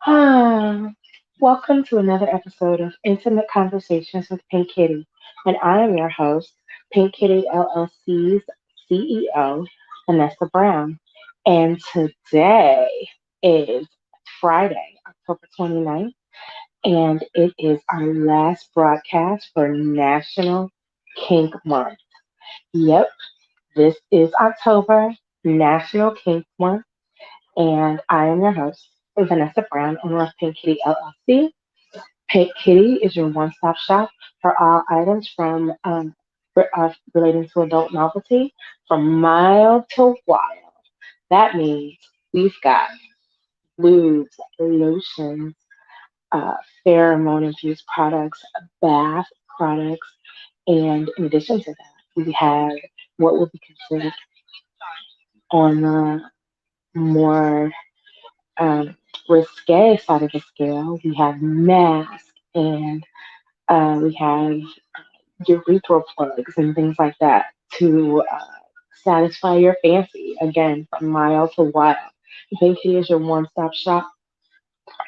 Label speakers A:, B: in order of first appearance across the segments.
A: Ah, welcome to another episode of Intimate Conversations with Pink Kitty, and I am your host, Pink Kitty LLC's CEO, Vanessa Brown. And today is Friday, October 29th, and it is our last broadcast for National Kink Month. Yep, this is October, National Kink Month, and I am your host, Vanessa Brown, owner of Pink Kitty LLC. Pink Kitty is your one-stop shop for all items from relating to adult novelty, from mild to wild. That means we've got lubes, lotions, uh, pheromone-infused products, bath products, and in addition to that, we have what would be considered on the more um, risque side of the scale. We have masks and we have urethral plugs and things like that to satisfy your fancy. Again, from mild to wild. Vacation is your one-stop shop.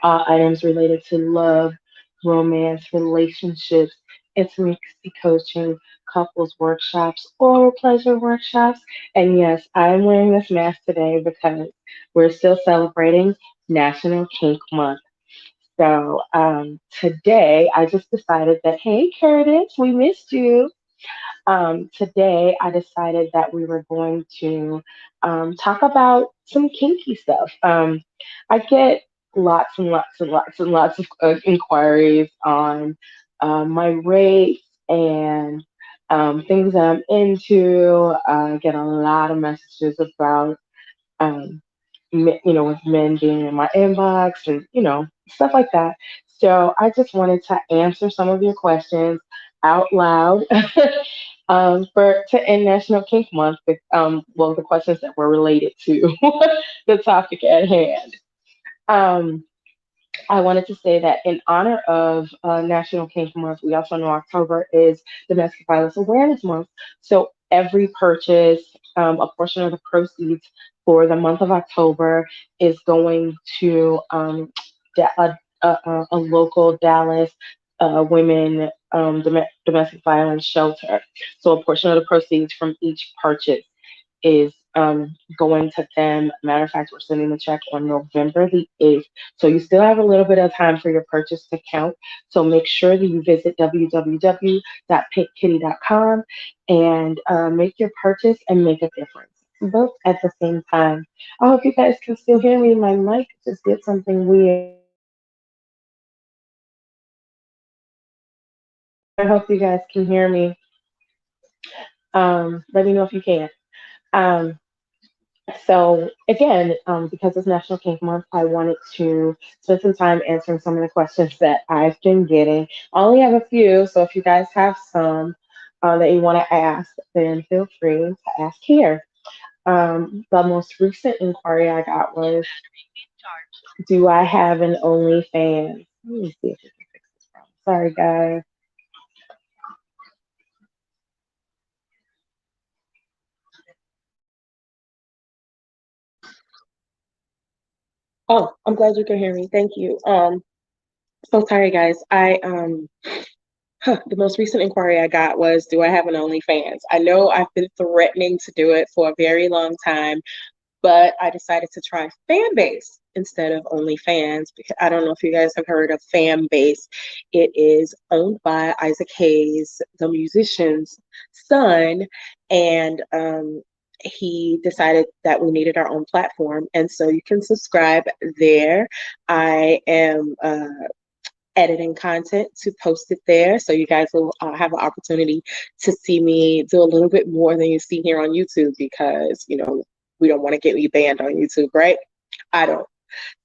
A: All items related to love, romance, relationships, intimacy coaching, couples workshops, oral pleasure workshops. And yes, I'm wearing this mask today because we're still celebrating National Kink Month. So today I just decided that, hey, Curtis, we missed you. Today, I decided that we were going to talk about some kinky stuff. I get lots and lots and lots and lots of inquiries on my rates and things that I'm into. I get a lot of messages about um, with men being in my inbox and, stuff like that. So I just wanted to answer some of your questions out loud for to end National Kink Month with, the questions that were related to the topic at hand. Um, I wanted to say that in honor of National Kink Month, we also know October is Domestic Violence Awareness Month. So every purchase, a portion of the proceeds for the month of October is going to a local Dallas women domestic violence shelter. So a portion of the proceeds from each purchase is going to them. Matter of fact, we're sending the check on November the 8th. So you still have a little bit of time for your purchase to count. So make sure that you visit www.pickkitty.com and make your purchase and make a difference. Both at the same time. I hope you guys can still hear me. My mic just did something weird. I hope you guys can hear me. Let me know if you can. Um, So again, because it's National Kink Month, I wanted to spend some time answering some of the questions that I've been getting. I only have a few, so if you guys have some that you want to ask, then feel free to ask here. The most recent inquiry I got was, do I have an OnlyFans? Let me see if we can fix this problem. Sorry, guys. Oh, I'm glad you can hear me. Thank you. So sorry, guys. The most recent inquiry I got was, do I have an OnlyFans? I know I've been threatening to do it for a very long time, but I decided to try fan base instead of OnlyFans because I don't know if you guys have heard of fan base. It is owned by Isaac Hayes, the musician's son, and he decided that we needed our own platform, and so you can subscribe there. I am editing content to post it there. So you guys will have an opportunity to see me do a little bit more than you see here on YouTube because, we don't want to get you banned on YouTube, right? I don't.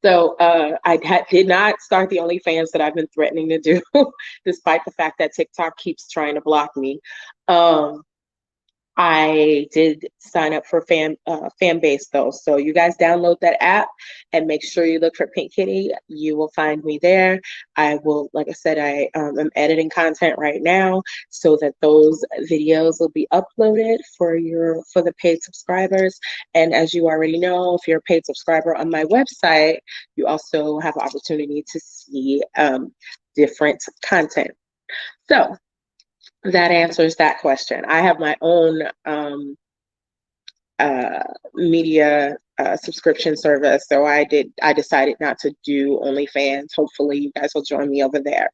A: So did not start the OnlyFans that I've been threatening to do, despite the fact that TikTok keeps trying to block me. Um,
B: I did sign up for fan base though, so you guys download that app and make sure you look for Pink Kitty. You will find me there. I will, like I said, I am editing content right now so that those videos will be uploaded for the paid subscribers. And as you already know, if you're a paid subscriber on my website, you also have an opportunity to see different content. So that answers that question. I have my own media subscription service, so I decided not to do OnlyFans. Hopefully, you guys will join me over there.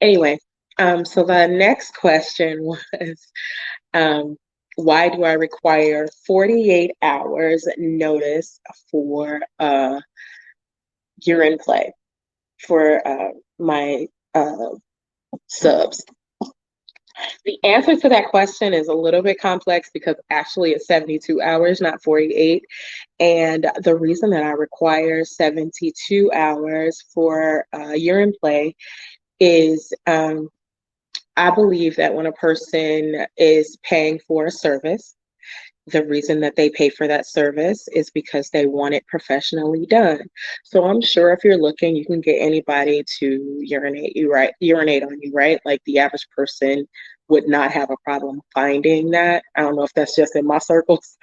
B: Anyway, so the next question was, um, why do I require 48 hours notice for urine play for my subs? The answer to that question is a little bit complex because actually it's 72 hours, not 48. And the reason that I require 72 hours for urine play is I believe that when a person is paying for a service, the reason that they pay for that service is because they want it professionally done. So I'm sure if you're looking, you can get anybody to urinate on you, right? Like the average person would not have a problem finding that. I don't know if that's just in my circles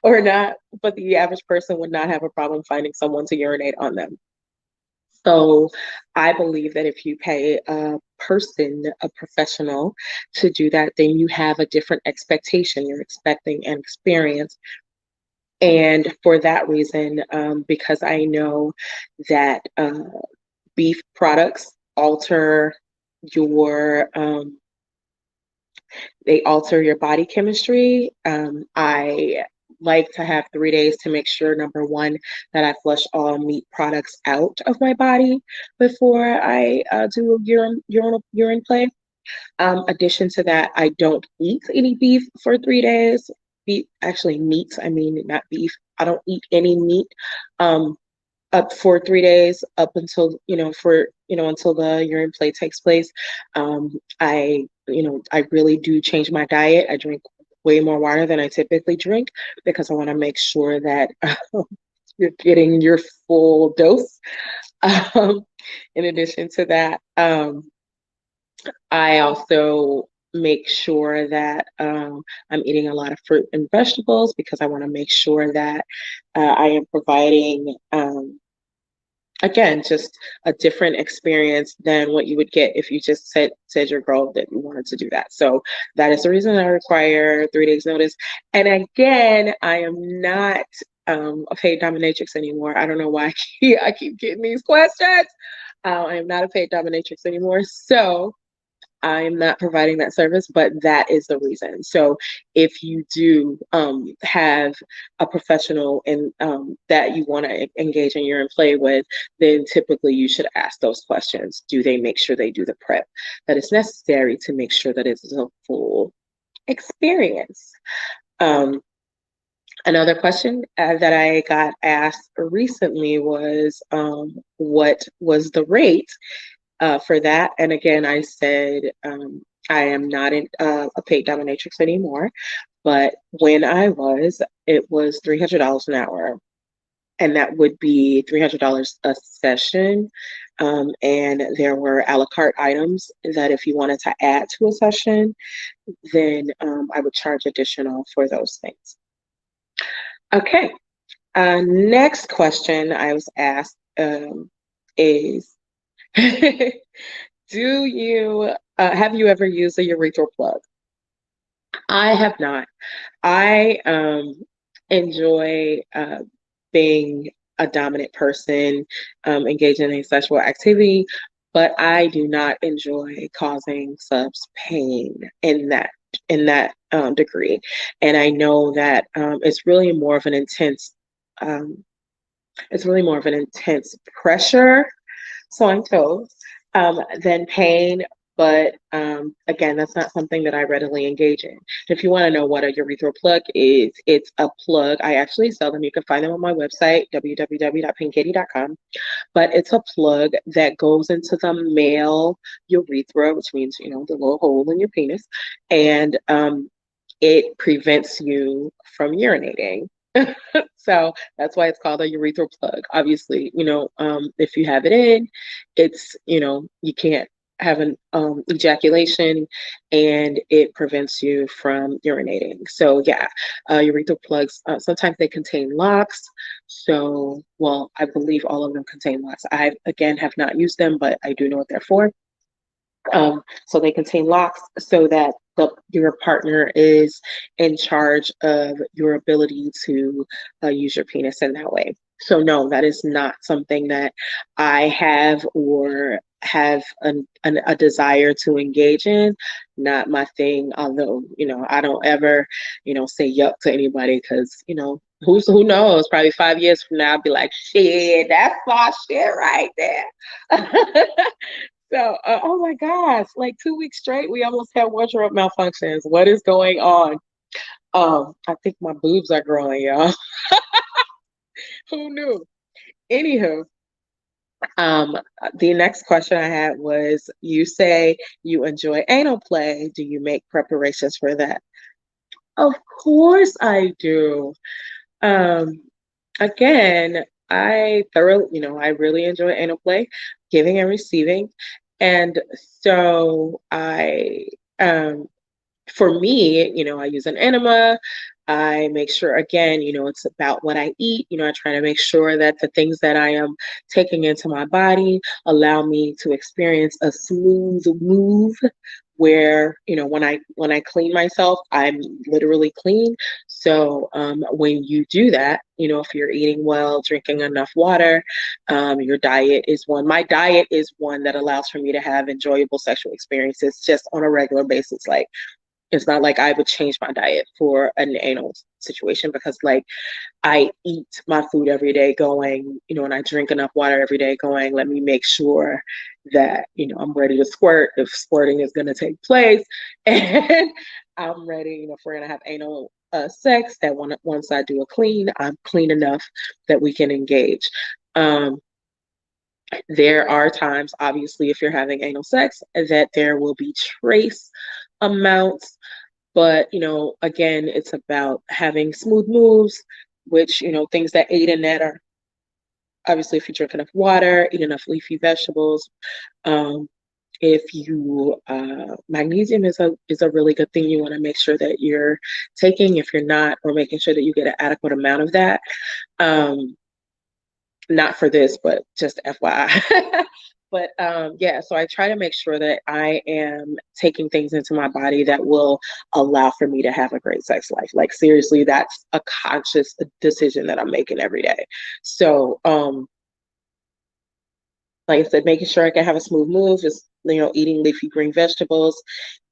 B: or not, but the average person would not have a problem finding someone to urinate on them. So I believe that if you pay a person, a professional, to do that, then you have a different expectation. You're expecting an experience. And for that reason, because I know that beef products alter your they alter your body chemistry. I like to have 3 days to make sure, number one, that I flush all meat products out of my body before I do a urine play. Addition to that, I don't eat any beef for 3 days. Beef, actually, meat. I mean, not beef. I don't eat any meat. Up for 3 days up until until the urine play takes place. I really do change my diet. I drink way more water than I typically drink because I want to make sure that you're getting your full dose. um, in addition to that, I also make sure that I'm eating a lot of fruit and vegetables because I want to make sure that I am providing again, just a different experience than what you would get if you just said your girl that you wanted to do that. So that is the reason I require 3 days notice. And again, I am not a paid dominatrix anymore. I don't know why I keep getting these questions. I am not a paid dominatrix anymore. So I am not providing that service, but that is the reason. So if you do have a professional and that you want to engage in urine play with, then typically you should ask those questions. Do they make sure they do the prep that is necessary to make sure that it's a full experience? Um, Another question that I got asked recently was, what was the rate for that? And again, I said I am not a paid dominatrix anymore, but when I was, it was $300 an hour, and that would be $300 a session. And there were a la carte items that if you wanted to add to a session, then I would charge additional for those things. Okay. Next question I was asked is do you have you ever used a urethral plug? I have not. I enjoy being a dominant person, engaging in sexual activity, but I do not enjoy causing subs pain in that degree. And I know that um, it's really more of an intense pressure, so I'm told, than pain. But again, that's not something that I readily engage in. If you want to know what a urethral plug is, it's a plug. I actually sell them. You can find them on my website, www.pinkkitty.com. But it's a plug that goes into the male urethra, which means, the little hole in your penis. And it prevents you from urinating. So that's why it's called a urethral plug. Obviously, if you have it in, it's, you can't have an ejaculation, and it prevents you from urinating. So yeah, urethral plugs, sometimes they contain locks. So, well, I believe all of them contain locks. I, again, have not used them, but I do know what they're for. So they contain locks so that your partner is in charge of your ability to use your penis in that way. So no, that is not something that I have or have a desire to engage in. Not my thing. Although I don't ever say yuck to anybody, because who knows? Probably 5 years from now, I'll be like, shit, that's my shit right there. So, oh my gosh, like 2 weeks straight, we almost had wardrobe malfunctions. What is going on? I think my boobs are growing, y'all. Who knew? Anywho, um, the next question I had was, you say you enjoy anal play. Do you make preparations for that? Of course I do. Um, Again, I really enjoy anal play, giving and receiving. And so um, for me, I use an enema. I make sure, again, it's about what I eat. I try to make sure that the things that I am taking into my body allow me to experience a smooth move where, when I clean myself, I'm literally clean. So when you do that, if you're eating well, drinking enough water, your diet is one. My diet is one that allows for me to have enjoyable sexual experiences just on a regular basis. Like, it's not like I would change my diet for an anal situation, because like I eat my food every day going, and I drink enough water every day going, let me make sure that, I'm ready to squirt if squirting is going to take place. And I'm ready, if we're going to have anal sex, that once I do a clean, I'm clean enough that we can engage. Um, there are times, obviously, if you're having anal sex, that there will be trace amounts, but, again, it's about having smooth moves, which, things that aid in that are, obviously, if you drink enough water, eat enough leafy vegetables. Um, if you Magnesium is a really good thing. You want to make sure that you're taking, if you're not, or making sure that you get an adequate amount of that. Um, Not for this, but just FYI. But yeah, so I try to make sure that I am taking things into my body that will allow for me to have a great sex life. Like, seriously, that's a conscious decision that I'm making every day. So like I said, making sure I can have a smooth move is, eating leafy green vegetables.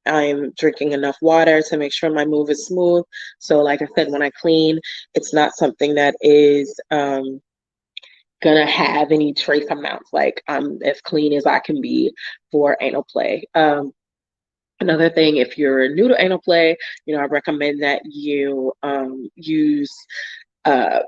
B: I'm drinking enough water to make sure my move is smooth. So like I said, when I clean, it's not something that is gonna have any trace amounts. Like, I'm as clean as I can be for anal play. Another thing, if you're new to anal play, I recommend that you use uh,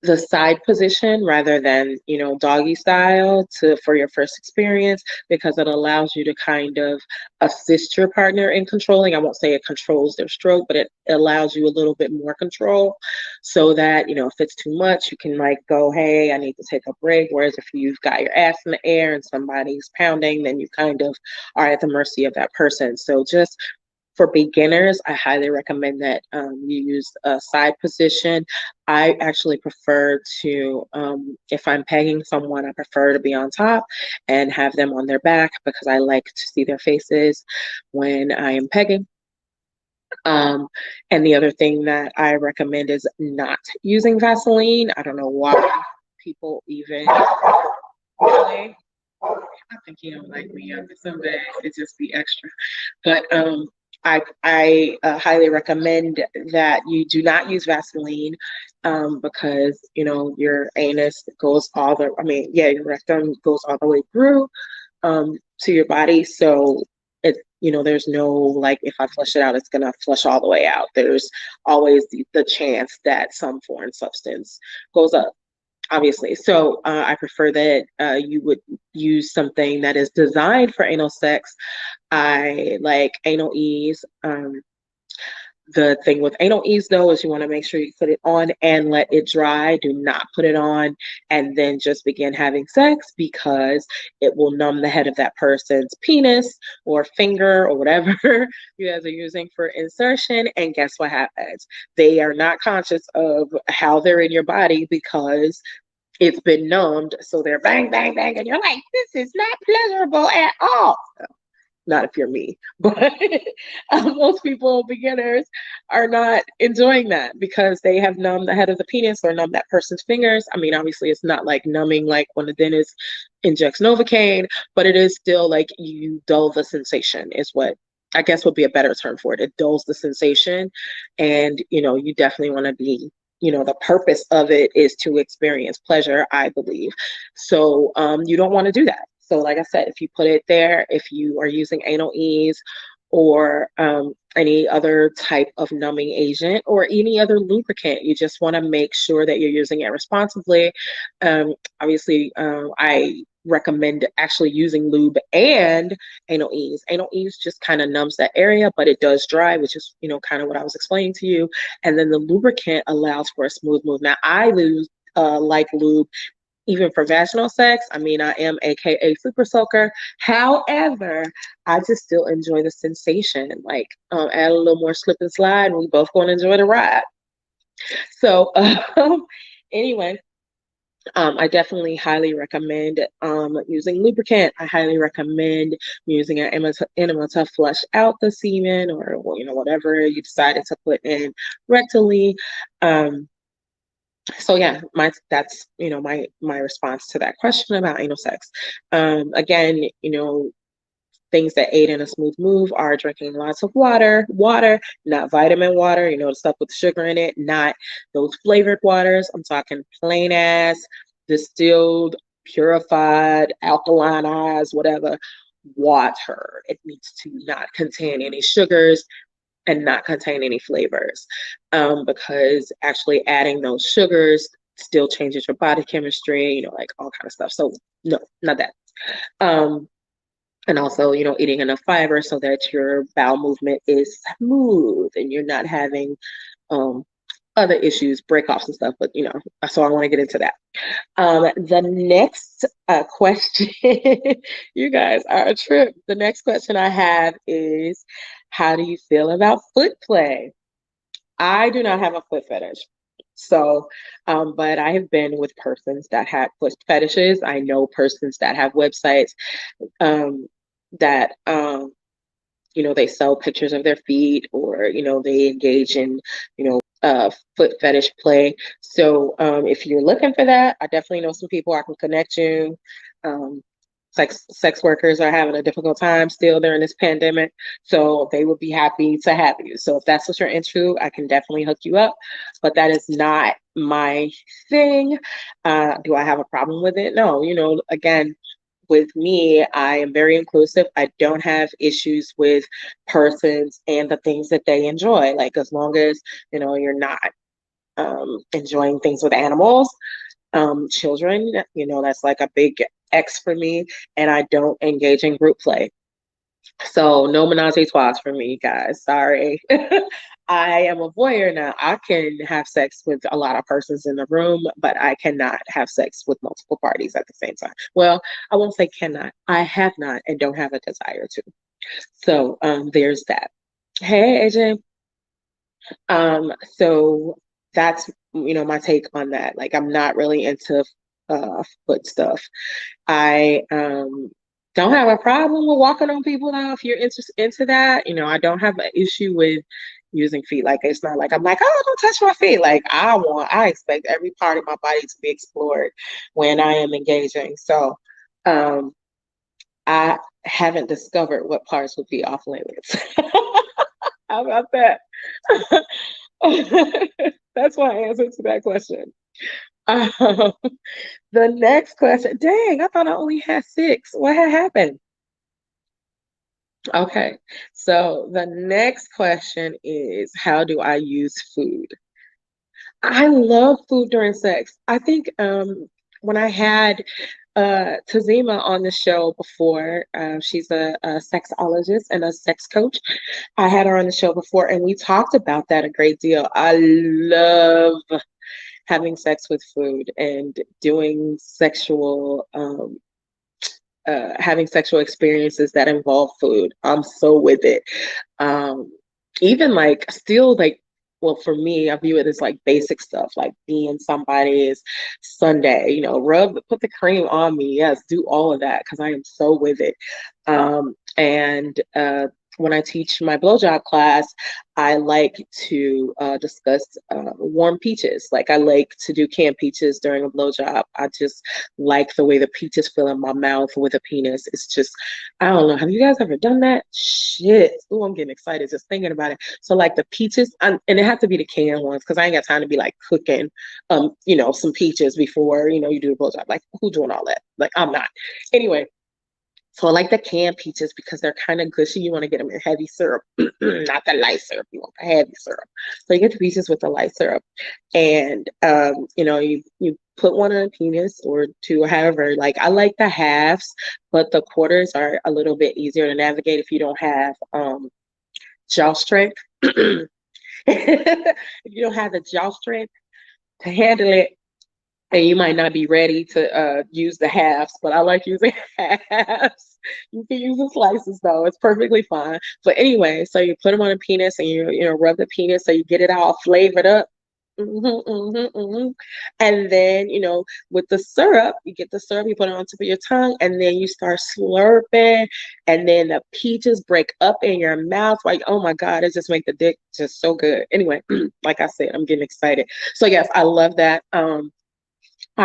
B: the side position rather than, doggy style for your first experience, because it allows you to kind of assist your partner in controlling. I won't say it controls their stroke, but it allows you a little bit more control, so that, if it's too much, you can like go, hey, I need to take a break. Whereas if you've got your ass in the air and somebody's pounding, then you kind of are at the mercy of that person. So just for beginners, I highly recommend that you use a side position. I actually prefer to, if I'm pegging someone, I prefer to be on top and have them on their back, because I like to see their faces when I am pegging. Um, and the other thing that I recommend is not using Vaseline. I don't know why people even really. I think he don't like me. Some days it just be extra. But I highly recommend that you do not use Vaseline, because your anus goes all the. I mean, yeah, your rectum goes all the way through to your body. So there's no, like, if I flush it out, it's gonna flush all the way out. There's always the chance that some foreign substance goes up, obviously. So I prefer that you would use something that is designed for anal sex. I like anal ease. The thing with anal ease though is you want to make sure you put it on and let it dry. Do not put it on and then just begin having sex, because it will numb the head of that person's penis or finger or whatever you guys are using for insertion. And guess what happens? They are not conscious of how they're in your body because it's been numbed. So they're bang, bang, bang. And you're like, this is not pleasurable at all. Not if you're me, but most people, beginners, are not enjoying that because they have numbed the head of the penis or numbed that person's fingers. I mean, obviously, it's not like numbing like when the dentist injects Novocaine, but it is still like you dull the sensation, is what I guess would be a better term for it. It dulls the sensation, and you definitely want to be. The purpose of it is to experience pleasure, I believe. So you don't want to do that. So, like I said, if you put it there, if you are using anal ease or any other type of numbing agent or any other lubricant, you just want to make sure that you're using it responsibly. Obviously, I recommend actually using lube and anal ease. Anal ease just kind of numbs that area, but it does dry, which is, kind of what I was explaining to you. And then the lubricant allows for a smooth move. Now, I lose like lube even for vaginal sex. I mean, I am AKA super soaker. However, I just still enjoy the sensation. Like, add a little more slip and slide, and we both going to enjoy the ride. So, anyway, I definitely highly recommend using lubricant. I highly recommend using an enema to flush out the semen or whatever you decided to put in rectally. So yeah, that's my response to that question about anal sex. Again, things that aid in a smooth move are drinking lots of water, not vitamin water, the stuff with sugar in it, not those flavored waters. I'm talking plain ass, distilled, purified, alkalinized, whatever water. It needs to not contain any sugars and not contain any flavors, because actually adding those sugars still changes your body chemistry, like all kind of stuff. So no, not that. Um, and also, eating enough fiber so that your bowel movement is smooth and you're not having um, other issues, breakoffs and stuff. But so I want to get into that. The next question, you guys are a trip. The next question I have is, how do you feel about foot play? I do not have a foot fetish. So, but I have been with persons that have foot fetishes. I know persons that have websites um, that they sell pictures of their feet, or they engage in foot fetish play. So if you're looking for that, I definitely know some people I can connect you. um, sex workers are having a difficult time still during this pandemic, so they would be happy to have you. So if that's what you're into, I can definitely hook you up, but that is not my thing. Do I have a problem with it? No. Again, with me, I am very inclusive. I don't have issues with persons and the things that they enjoy. Like, as long as, you're not enjoying things with animals, children, that's like a big X for me. And I don't engage in group play. So no menage a trois for me, guys. Sorry. I am a voyeur now. I can have sex with a lot of persons in the room, but I cannot have sex with multiple parties at the same time. Well, I won't say cannot. I have not and don't have a desire to. So there's that. Hey, AJ. So that's my take on that. Like, I'm not really into foot stuff. I don't have a problem with walking on people though. If you're into that, I don't have an issue with using feet. Like, it's not like I'm like, oh, don't touch my feet. Like, I expect every part of my body to be explored when I am engaging. So um, I haven't discovered what parts would be off limits. How about that? That's my answer to that question. Um, the next question, dang, I thought I only had six. What had happened? Okay, so the next question is, how do I use food? I love food during sex. I think when I had Tazima on the show before. She's a sexologist and a sex coach. I had her on the show before, and we talked about that a great deal. I love having sex with food and doing having sexual experiences that involve food. I'm so with it. Um, even like still like, well, for me, I view it as like basic stuff, like being somebody's Sunday, put the cream on me. Yes, do all of that because I am so with it. And when I teach my blowjob class, I like to discuss warm peaches. Like I like to do canned peaches during a blowjob. I just like the way the peaches feel in my mouth with a penis. It's just, I don't know. Have you guys ever done that? Shit. Oh, I'm getting excited just thinking about it. So like the peaches, and it had to be the canned ones because I ain't got time to be like cooking, some peaches before, you do a blowjob. Like who doing all that? Like I'm not. Anyway, so I like the canned peaches because they're kind of gushy. You want to get them in heavy syrup, not the light syrup. You want the heavy syrup. So you get the peaches with the light syrup, and you put one on a penis or two, or however. Like I like the halves, but the quarters are a little bit easier to navigate if you don't have jaw strength. If you don't have the jaw strength to handle it, and you might not be ready to use the halves, but I like using halves. You can use the slices though; it's perfectly fine. But anyway, so you put them on a penis and you rub the penis so you get it all flavored up. And then with the syrup, you get the syrup, you put it on top of your tongue, and then you start slurping, and then the peaches break up in your mouth. Like, oh my God, it just make the dick just so good. Anyway, like I said, I'm getting excited. So yes, I love that. I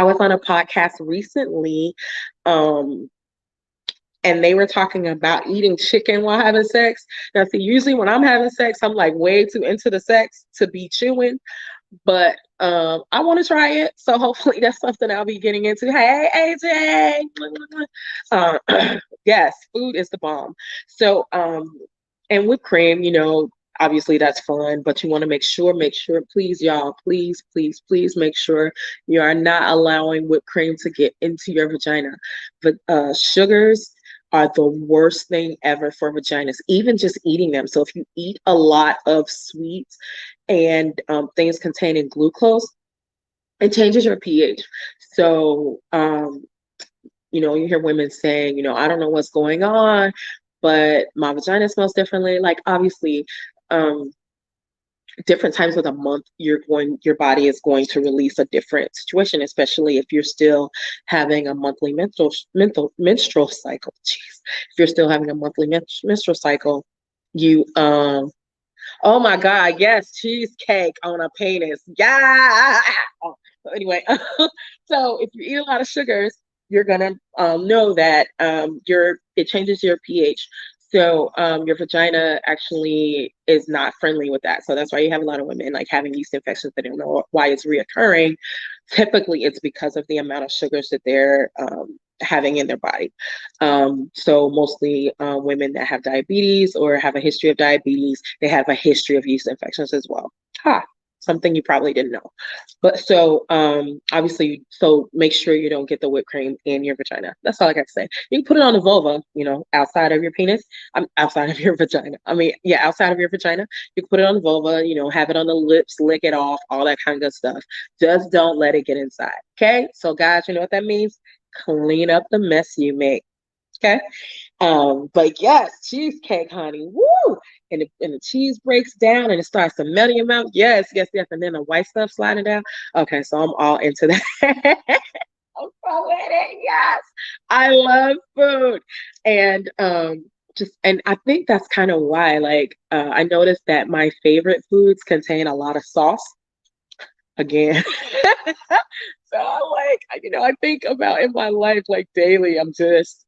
B: was on a podcast recently, um, and they were talking about eating chicken while having sex. Now, see, usually when I'm having sex, I'm like way too into the sex to be chewing, but I want to try it. So hopefully that's something I'll be getting into. Hey, AJ. Yes, food is the bomb. So, and whipped cream, obviously that's fun, but you want to make sure, please, y'all, please, please, please make sure you are not allowing whipped cream to get into your vagina. But sugars are the worst thing ever for vaginas, even just eating them. So if you eat a lot of sweets and things containing glucose, it changes your pH. So, you hear women saying, I don't know what's going on, but my vagina smells differently. Like, obviously, um, different times of the month, your body is going to release a different situation, especially if you're still having a monthly menstrual cycle. Jeez. If you're still having a monthly menstrual cycle, you oh my God, yes, cheesecake on a penis. Yeah. So anyway, so if you eat a lot of sugars, you're gonna know that it changes your pH. So your vagina actually is not friendly with that. So that's why you have a lot of women like having yeast infections. They don't know why it's reoccurring. Typically, it's because of the amount of sugars that they're having in their body. So mostly women that have diabetes or have a history of diabetes, they have a history of yeast infections as well. Ha, something you probably didn't know. But so obviously, so make sure you don't get the whipped cream in your vagina. That's all I got to say. You can put it on the vulva, outside of your penis. Outside of your vagina. I mean, yeah, outside of your vagina. You can put it on the vulva, have it on the lips, lick it off, all that kind of stuff. Just don't let it get inside. Okay. So guys, you know what that means? Clean up the mess you make. Okay. But yes, cheesecake, honey. Woo! And the cheese breaks down and it starts to melt in your mouth. Yes, yes, yes. And then the white stuff sliding down. Okay, so I'm all into that. I'm so with it. Yes. I love food. And and I think that's kind of why, like, I noticed that my favorite foods contain a lot of sauce again. So I like, I think about in my life like daily, I'm just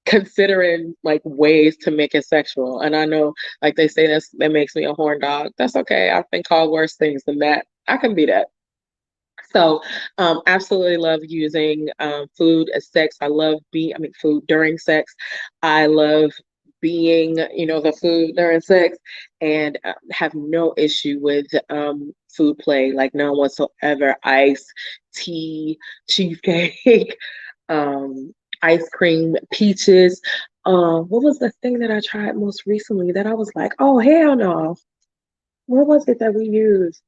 B: considering like ways to make it sexual. And I know like they say that makes me a horn dog. That's okay. I've been called worse things than that. I can be that. So, absolutely love using food as sex. I love food during sex. I love being, the food during sex, and have no issue with food play, like none whatsoever. Ice, tea, cheesecake. um, ice cream, peaches. What was the thing that I tried most recently that I was like, oh hell no? What was it that we used?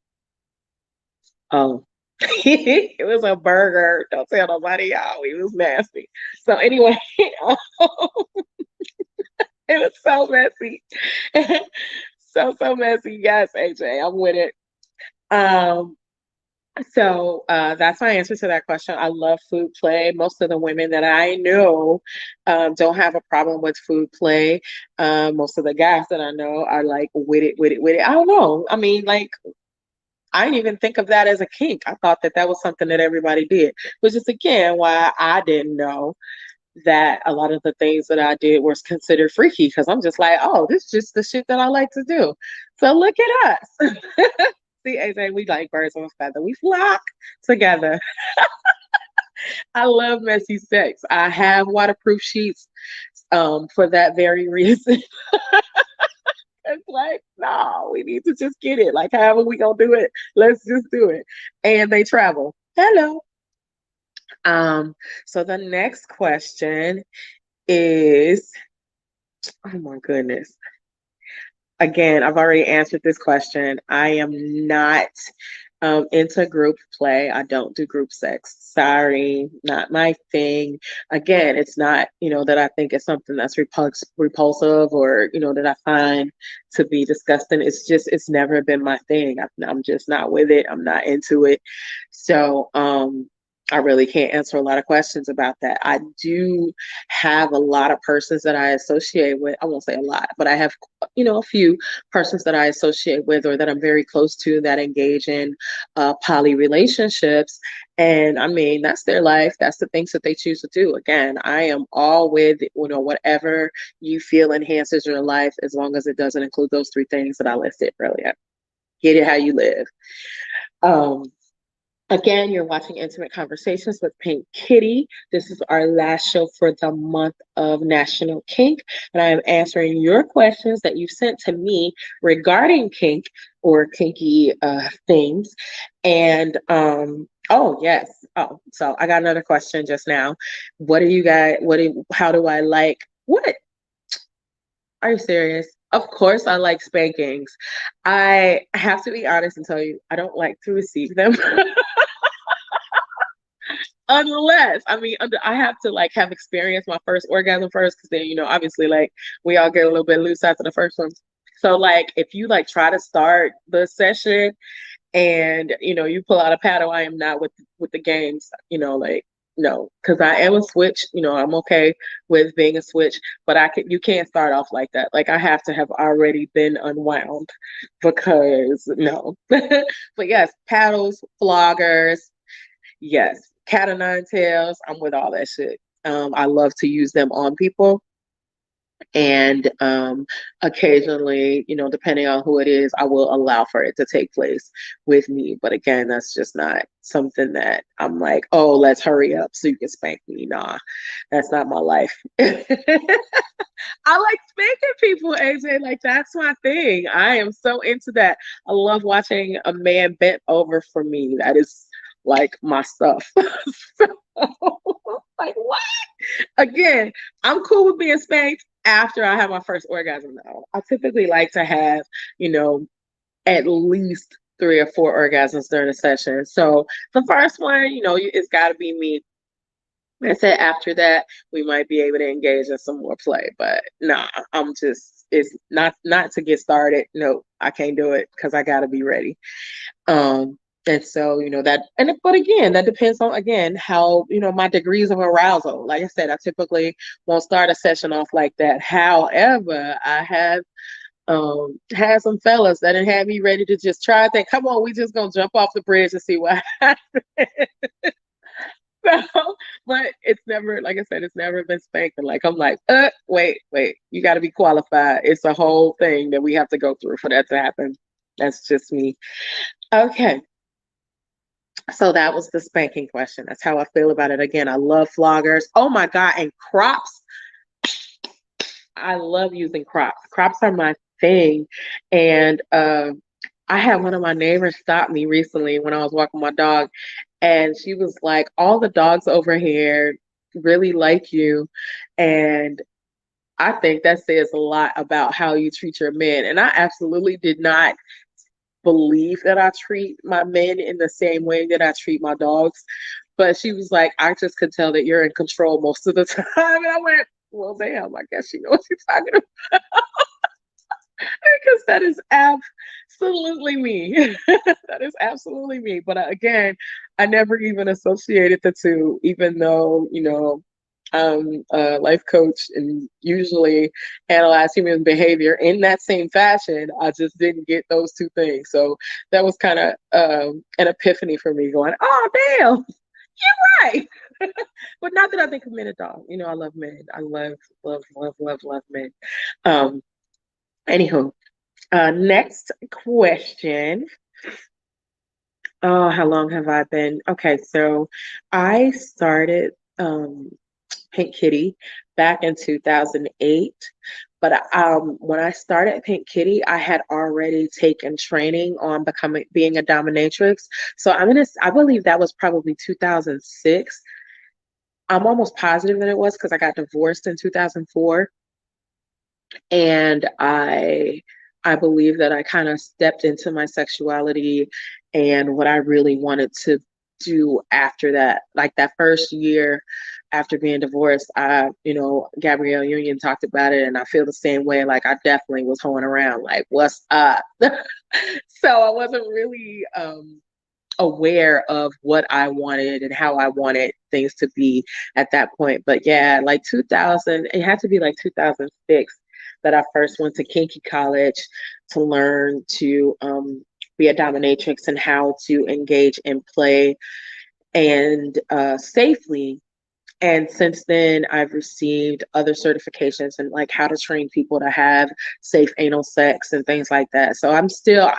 B: Oh, it was a burger. Don't tell nobody, y'all. It was nasty. So anyway, it was so messy. So messy. Yes, AJ, I'm with it. Um, that's my answer to that question. I love food play. Most of the women that I know don't have a problem with food play. Most of the guys that I know are like with it, with it, with it. I don't know. I mean, like, I didn't even think of that as a kink. I thought that that was something that everybody did, which is again why I didn't know that a lot of the things that I did was considered freaky because I'm just like, oh, this is just the shit that I like to do. So look at us. See, AJ, we like birds of a feather. We flock together. I love messy sex. I have waterproof sheets for that very reason. It's like, no, we need to just get it. Like, however we gonna do it, let's just do it. And they travel. Hello. Um, so the next question is, oh my goodness. Again, I've already answered this question. I am not into group play. I don't do group sex. Sorry, not my thing. Again, it's not, that I think it's something that's repulsive or, that I find to be disgusting. It's just, it's never been my thing. I'm just not with it. I'm not into it. So, I really can't answer a lot of questions about that. I do have a lot of persons that I associate with. I won't say a lot, but I have, a few persons that I associate with or that I'm very close to that engage in poly relationships. And I mean, that's their life. That's the things that they choose to do. Again, I am all with, whatever you feel enhances your life as long as it doesn't include those three things that I listed earlier. Get it how you live. Um, Again, you're watching Intimate Conversations with Pink Kittee. This is our last show for the month of National Kink, and I am answering your questions that you sent to me regarding kink or kinky things. And oh yes, oh, so I got another question just now. What do you guys? How do I like? What? Are you serious? Of course, I like spankings. I have to be honest and tell you, I don't like to receive them. Unless, I mean, I have to like have experienced my first orgasm first, because then, obviously, like we all get a little bit loose after the first one. So, like, if you like try to start the session and you pull out a paddle, I am not with the games. Like, no, because I am a switch. I'm okay with being a switch, but you can't start off like that. Like, I have to have already been unwound because no. But yes, paddles, floggers. Yes, cat o' nine tails. I'm with all that shit. I love to use them on people. And occasionally, depending on who it is, I will allow for it to take place with me. But again, that's just not something that I'm like, oh, let's hurry up so you can spank me. Nah, that's not my life. I like spanking people, AJ. Like, that's my thing. I am so into that. I love watching a man bent over for me. That is like my stuff. So, like, what? Again, I'm cool with being spanked after I have my first orgasm though. I typically like to have, you know, at least 3 or 4 orgasms during a session. So the first one, it's got to be me. I said after that we might be able to engage in some more play, but nah, it's not to get started. No, I can't do it because I got to be ready. Um, and so, but again, that depends on, again, how, my degrees of arousal. Like I said, I typically won't start a session off like that. However, I have had some fellas that had me ready to just try things. Come on, we just gonna jump off the bridge and see what happens. So, but it's never, like I said, it's never been spanking. Like, I'm like, wait, you got to be qualified. It's a whole thing that we have to go through for that to happen. That's just me. Okay. So that was the spanking question. That's how I feel about it. Again, I love floggers. Oh my God. And crops. I love using crops. Crops are my thing. And I had one of my neighbors stop me recently when I was walking my dog. And she was like, all the dogs over here really like you. And I think that says a lot about how you treat your men. And I absolutely did not believe that I treat my men in the same way that I treat my dogs. But she was like, I just could tell that you're in control most of the time. And I went, well, damn, I guess you know what you're talking about. Because that is absolutely me. That is absolutely me. But again, I never even associated the two, even though, I'm a life coach and usually analyze human behavior in that same fashion. I just didn't get those two things. So that was kind of an epiphany for me going, oh, damn, right. But not that I think of men at all. I love men. I love, love, love, love, love men. Um, Anywho, next question. Oh, how long have I been? Okay, so I started Pink Kittee back in 2008. But when I started Pink Kittee, I had already taken training on being a dominatrix. So I believe that was probably 2006. I'm almost positive that it was because I got divorced in 2004. And I believe that I kind of stepped into my sexuality and what I really wanted to do after that. Like that first year after being divorced, Gabrielle Union talked about it, and I feel the same way. Like I definitely was hoeing around, like, what's up? So I wasn't really aware of what I wanted and how I wanted things to be at that point. But yeah, like 2000, it had to be like 2006 that I first went to Kinky College to learn to be a dominatrix and how to engage in play and safely. And since then, I've received other certifications and like how to train people to have safe anal sex and things like that. So I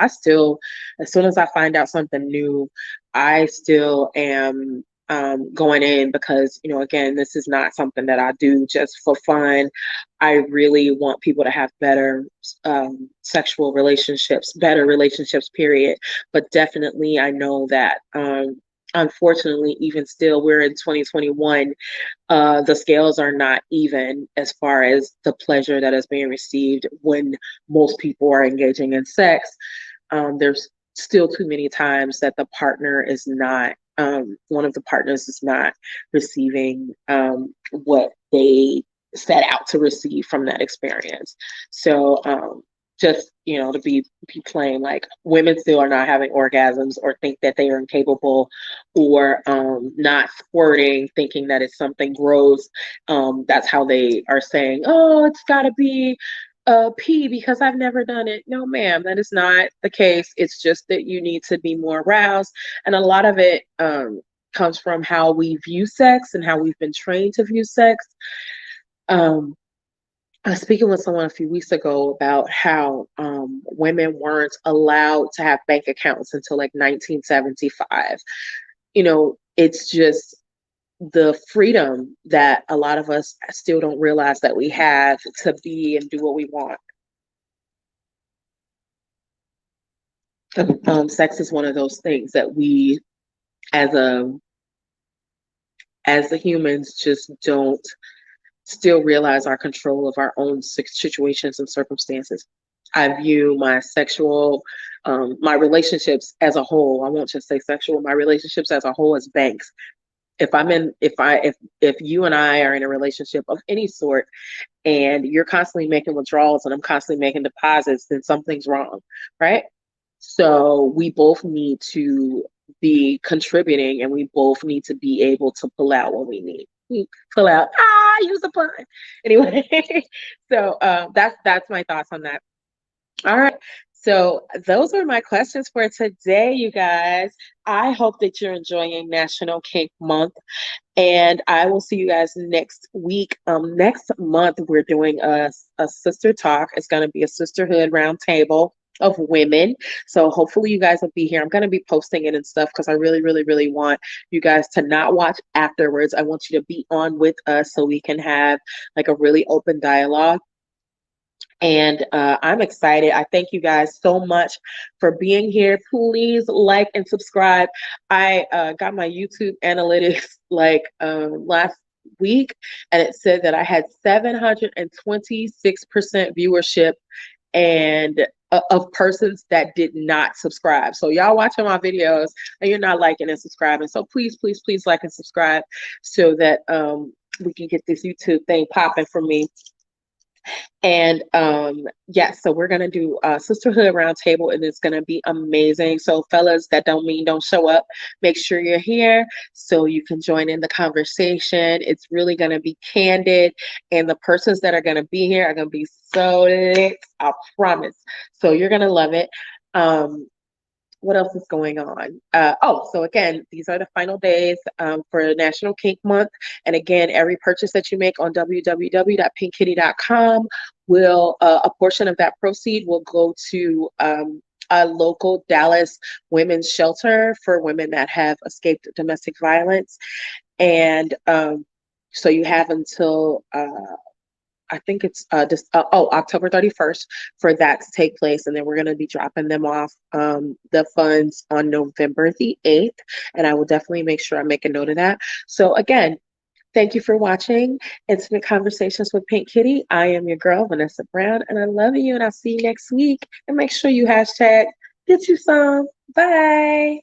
B: still, as soon as I find out something new, I still am going in because, again, this is not something that I do just for fun. I really want people to have better sexual relationships, better relationships, period. But definitely, I know that. Unfortunately, even still, we're in 2021, the scales are not even as far as the pleasure that is being received when most people are engaging in sex. There's still too many times that one of the partners is not receiving what they set out to receive from that experience. So, just to be plain, like women still are not having orgasms or think that they are incapable, or not squirting thinking that it's something gross. That's how they are saying, oh, it's got to be pee because I've never done it. No, ma'am, that is not the case. It's just that you need to be more aroused, and a lot of it comes from how we view sex and how we've been trained to view sex. um, I was speaking with someone a few weeks ago about how women weren't allowed to have bank accounts until like 1975. It's just the freedom that a lot of us still don't realize that we have to be and do what we want. Sex is one of those things that we, as the humans, just don't still realize our control of our own situations and circumstances. I view my relationships as a whole. I won't just say sexual. My relationships as a whole as banks. If you and I are in a relationship of any sort, and you're constantly making withdrawals and I'm constantly making deposits, then something's wrong, right? So we both need to be contributing, and we both need to be able to pull out when we need. Pull out. Use a pun. Anyway, so that's my thoughts on that. All right. So those are my questions for today, you guys. I hope that you're enjoying National Kink Month, and I will see you guys next week. Next month, we're doing a sister talk. It's going to be a sisterhood roundtable of women. So hopefully you guys will be here. I'm going to be posting it and stuff because I really, really, really want you guys to not watch afterwards. I want you to be on with us so we can have like a really open dialogue. And I'm excited. I thank you guys so much for being here. Please like and subscribe. I got my YouTube analytics like week, and it said that I had 726% viewership and of persons that did not subscribe. So y'all watching my videos and you're not liking and subscribing. So please, please, please like and subscribe so that we can get this YouTube thing popping for me. And yes, so we're gonna do a sisterhood roundtable, and it's gonna be amazing. So fellas, that don't mean don't show up. Make sure you're here so you can join in the conversation. It's really gonna be candid, and the persons that are gonna be here are gonna be so lit. I promise. So you're gonna love it. Um, what else is going on? So again, these are the final days for National Kink Month. And again, every purchase that you make on www.pinkkitty.com will, a portion of that proceed will go to a local Dallas women's shelter for women that have escaped domestic violence. And so you have until I think it's October 31st for that to take place. And then we're going to be dropping them off the funds on November the 8th. And I will definitely make sure I make a note of that. So again, thank you for watching Intimate Conversations with Pink Kitty. I am your girl, Vanessa Brown, and I love you. And I'll see you next week. And make sure you hashtag get you some. Bye.